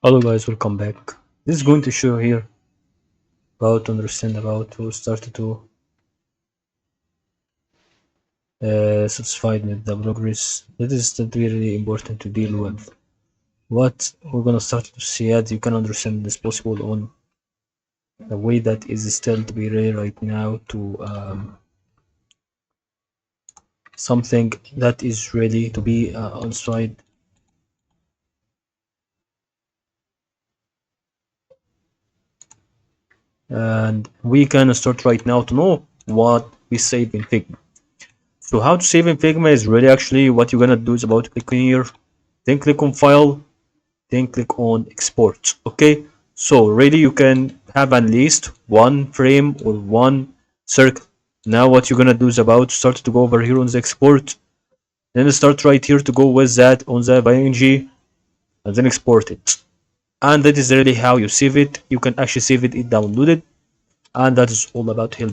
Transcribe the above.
Hello guys, welcome back. This is going to show here about to understand about to start to satisfied with the progress. That is still really important to deal with. What we're gonna start to see as you can understand this possible on the way that is still to be ready right now to something that is ready to be on side, and we can start right now to know what we save in Figma. So how to save in Figma is really actually what you're gonna do is about click here, then click on file, then click on export. Okay, so really you can have at least one frame or one circle. Now what you're gonna do is about start to go over here on the export, then start right here to go with that on the png and then export it. And that is really how you save it. You can actually save it, download it, and that is all about help.